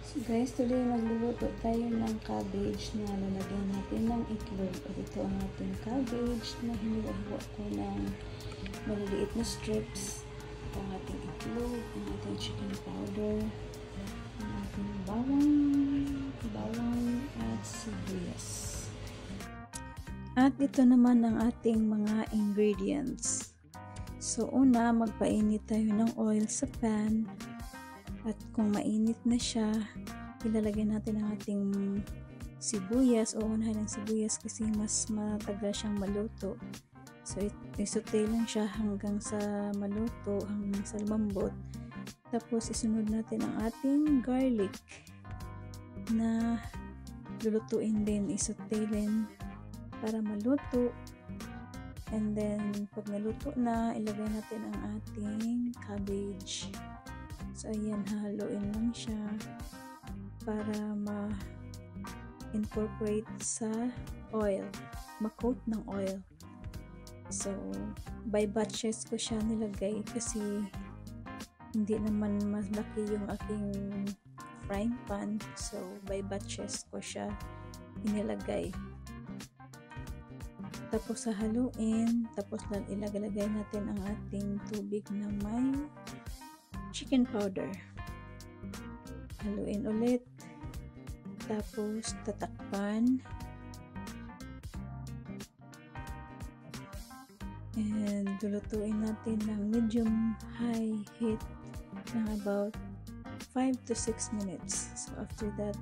So guys, today magluluto tayo ng cabbage na lalagyan natin ng itlog. At ito ang ating cabbage na hiniwa ko ng maliliit na strips. Ito ang ating itlog, ang ating chicken powder, ang ating bawang at sibuyas. At ito naman ang ating mga ingredients. So una, magpainit tayo ng oil sa pan. At kung mainit na siya, ilalagay natin ang ating sibuyas o unahin ng sibuyas kasi mas matagal siyang maluto. So, isote lang siya hanggang sa maluto, hanggang sa lumambot. Tapos, isunod natin ang ating garlic na lulutuin din, isote din para maluto. And then, pag naluto na, ilagay natin ang ating cabbage. So, ayan, haluin lang siya para ma-incorporate sa oil, ma-coat ng oil. So, by batches ko siya nilagay kasi hindi naman malaki yung aking frying pan. So, by batches ko siya inilagay. Tapos, haluin. Tapos, ilagay natin ang ating tubig na may chicken powder. Haluin ulit. Tapos, tatakpan. And, lulutuin natin ng medium-high heat ng about 5 to 6 minutes. So, after that,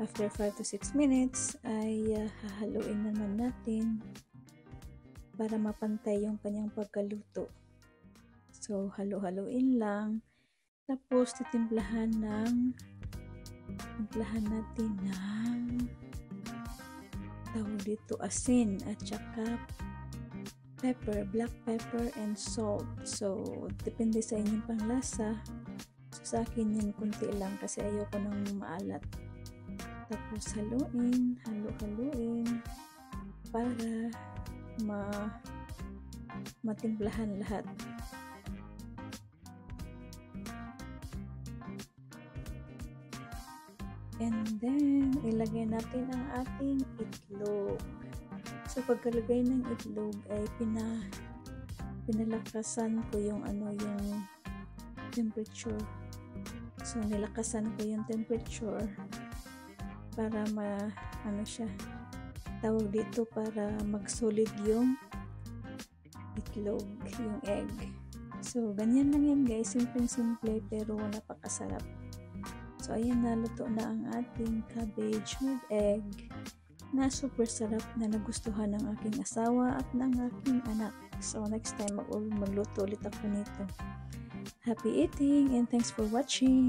after 5 to 6 minutes, ay hahaluin naman natin para mapantay yung kanyang pagkaluto. So, halo-haloin lang. Tapos, titimplahan natin ng tawag dito, asin at saka pepper, black pepper and salt. So, depende sa inyong panglasa. So, sa akin yun, kunti lang kasi ayoko nang maalat. Tapos, haluin para matimplahan lahat. And then, ilagay natin ang ating itlog. So, pagkalagay ng itlog ay pinalakasan ko yung temperature. So, nilakasan ko yung temperature para tawag dito para mag-solid yung itlog, yung egg. So, ganyan lang yan guys. Simple pero napakasarap. So, ayan, naluto na ang ating cabbage with egg na super sarap na nagustuhan ng aking asawa at ng aking anak. So, next time magluto ulit ako nito. Happy eating and thanks for watching!